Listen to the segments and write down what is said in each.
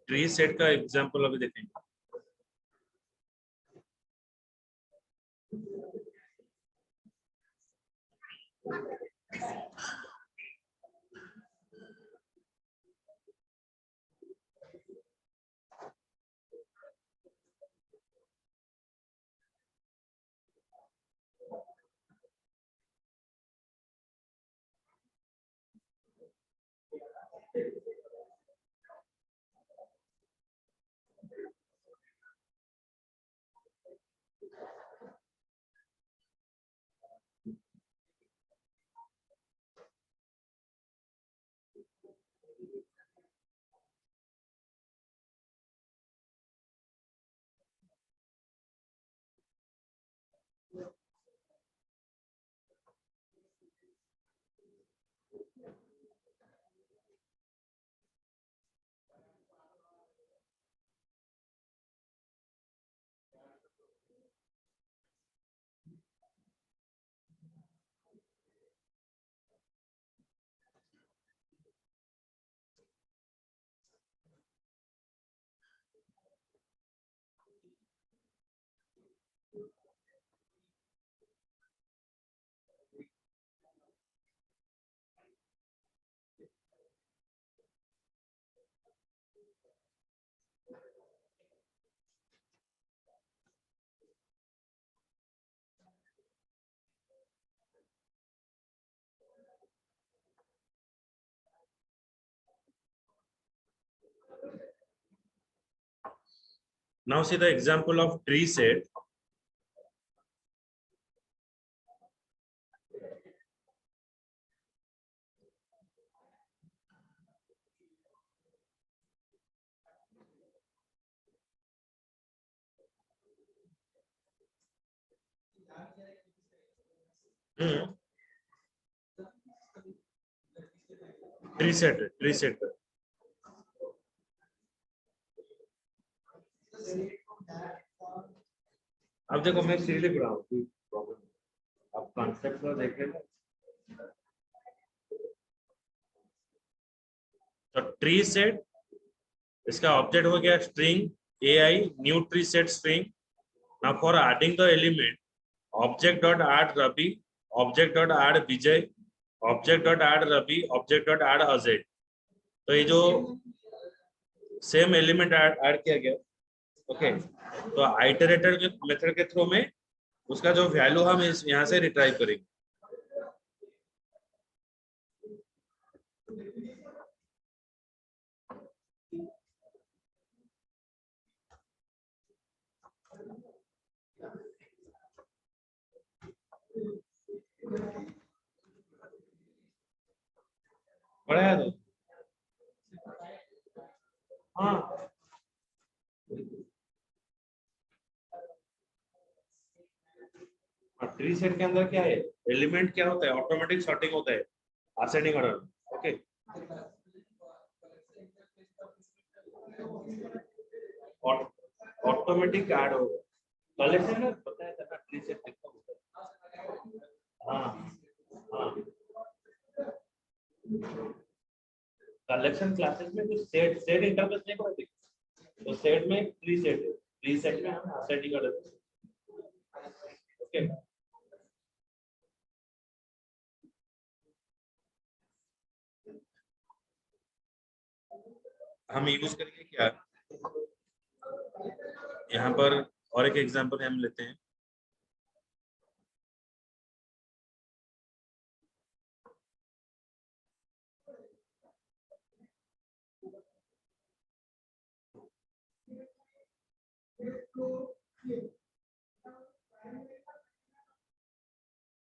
Tree set का example अभी देखेंगे। Now see the example of tree set. Tree set अब देखो मैं सीधे लिख रहा हूँ, कोई प्रॉब्लम आप कॉन्सेप्ट को देख लेना। तो ट्री सेट इसका ऑब्जेक्ट हो गया string AI new tree set string. Now for adding the element object dot add Ravi, object dot add Vijay, object dot add Ravi, object dot add Ajay. तो ये जो सेम एलिमेंट ऐड किया गया, ओके। तो आइटरेटर के मेथड के थ्रू में उसका जो वैल्यू हम यहाँ से रिट्राइव करेंगे। बढ़ाया तो हाँ, ट्री सेट के अंदर क्या है, एलिमेंट क्या होता है, ऑटोमेटिक सॉर्टिंग होता है ascending order, okay. Automatic add होगा कलेक्शन में, पता है ना ट्री सेट कितना होता है। हाँ हाँ, कलेक्शन क्लासेस में जो सेट इंटरफेस नहीं पढ़ते, तो सेट में ट्री सेट है, ट्री सेट में हम असेंडिंग ऑर्डर, ओके। हम यूज करेंगे क्या यहाँ पर, और एक एग्जांपल हम लेते हैं।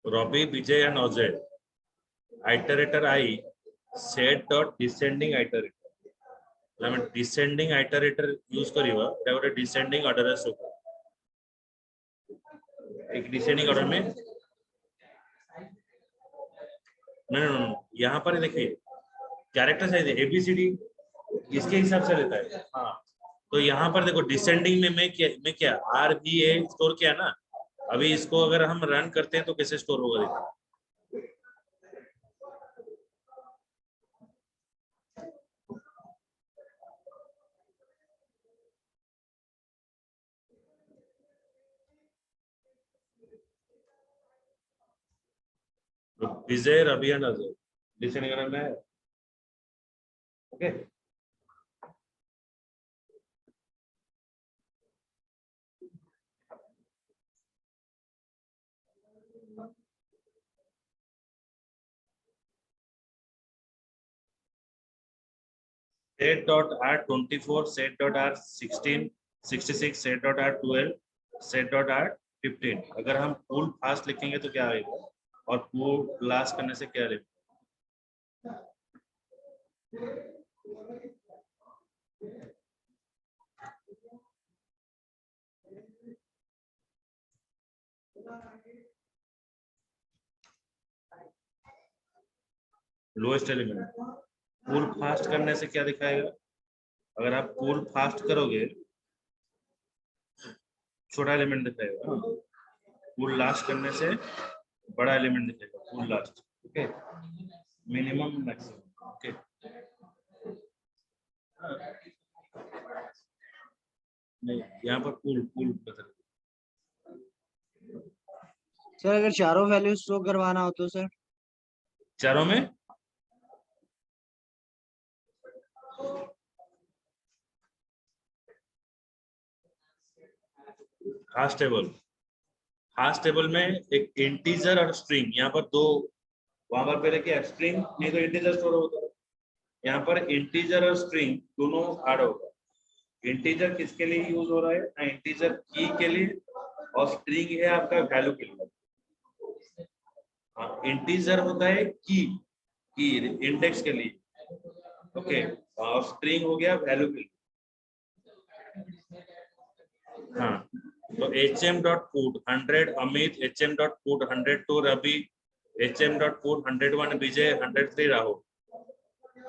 Robbie, Vijay and Ajay, iterator I set dot descending iterator, ଆମେ descending iterator यूज करिवा, एटा गोटे descending order रे शो कर, एक descending order में नहीं, यहाँ पर देखिए कैरेक्टर साइज ABCD इसके हिसाब से लेता है। हाँ, तो यहाँ पर देखो डिसेंडिंग में मैं क्या RBA स्टोर किया ना, अभी इसको अगर हम रन करते हैं तो कैसे स्टोर होगा देखो। तो विजय, रवि एंड अजय लिसन करना है। Okay, set dot r 24, set dot r 16, 66, set dot r 12, set dot r 15। अगर हम पूल फास्ट लिखेंगे तो क्या आएगा और पूल लास्ट करने से क्या आएगा? लोएस्ट एलिमेंट पूल फास्ट करने से क्या दिखाएगा? अगर आप पूल फास्ट करोगे छोटा एलिमेंट दिखाएगा, पूल लास्ट करने से बड़ा एलिमेंट दिखाएगा, pool last. Okay, minimum maximum. Okay, नहीं यहाँ पर पूल पूल बता सर अगर चारों वैल्यूज शो करवाना हो तो सर चारों में खास टेबल में एक इंटीजर और स्ट्रिंग, यहाँ पर दो, वहां पर पहले क्या स्ट्रिंग नहीं तो इंटीजर स्टोर होता है, यहाँ पर इंटीजर और स्ट्रिंग दोनों ऐड होगा। इंटीजर किसके लिए यूज हो रहा है ना, इंटीजर की के लिए और स्ट्रिंग है आपका वैल्यू के लिए। हाँ, इंटीजर होता है की इंडेक्स के लिए, ओके, और स्ट्रिंग हो गया वैल्यू के लिए। हाँ, तो hm.put 100 Amit, hm.put 102 Ravi, hm.put 101 Vijay, 103 Rahul.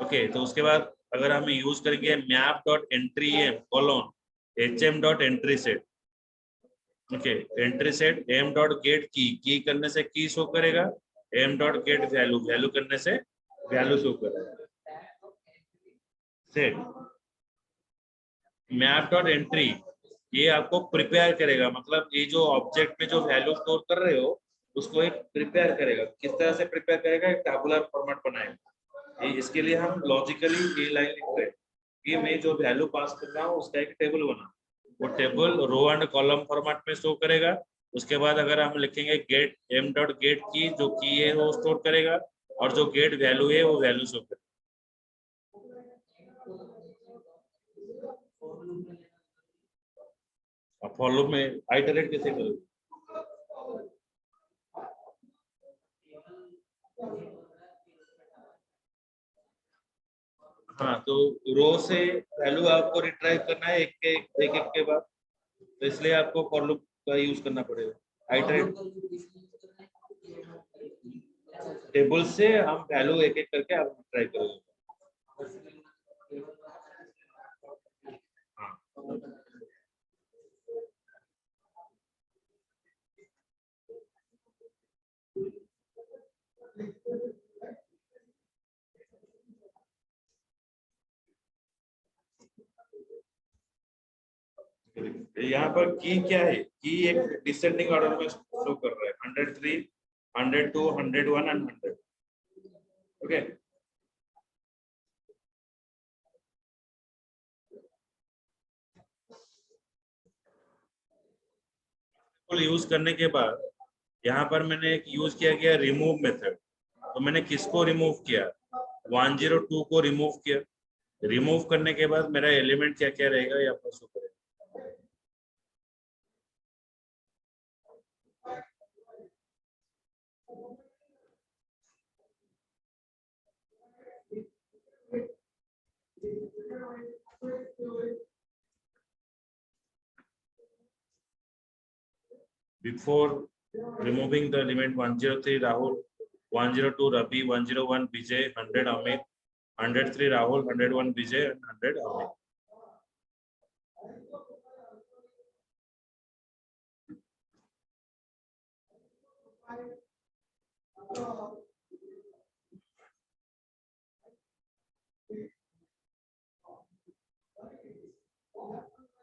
Okay, तो उसके बाद अगर हम यूज करेंगे map.entry_m colon hm.entry_set। Okay, entry set m.get की करने से की शो करेगा, m.get वैल्यू वैल्यू करने से वैल्यू शो करेगा। सेट map.entry ये आपको प्रिपेयर करेगा, मतलब ये जो ऑब्जेक्ट में जो वैल्यू स्टोर कर रहे हो उसको एक प्रिपेयर करेगा। किस तरह से प्रिपेयर करेगा? एक टैबुलर फॉर्मेट बनाएगा। इसके लिए हम लॉजिकली ये लाइन लिख रहे हैं कि मैं जो वैल्यू पास कर रहा हूँ उसका एक टेबल बना, वो table row and column format में शो करेगा। उसके बाद अगर हम लिखेंगे गेट m.get की, जो की है वो स्टोर करेगा और जो गेट वैल्यू है वो वैल्यू शो करेगा। फॉलो में आइटरेट कैसे करोगे? हाँ, तो रो से वैल्यू आपको रिट्राइव करना है एक के बाद, तो इसलिए आपको फॉर लूप का यूज करना पड़ेगा। आइटरेट टेबल से हम वैल्यू एक करके आप ट्राई करोगे। हाँ, यहाँ पर की क्या है? की एक डिसेंडिंग ऑर्डर में शो कर रहा है, 103, 102, 101 एंड 100। ओके, यूज करने के बाद यहाँ पर मैंने एक यूज किया गया रिमूव मेथड। तो मैंने किसको रिमूव किया? 102 को रिमूव किया। रिमूव करने के बाद मेरा एलिमेंट क्या क्या रहेगा यहाँ पर शो करेगा। Before removing the element 103 Rahul, 102 Ravi, 101 Vijay, 100 Amit, 103 Rahul, 101 Vijay, and 100 Amit.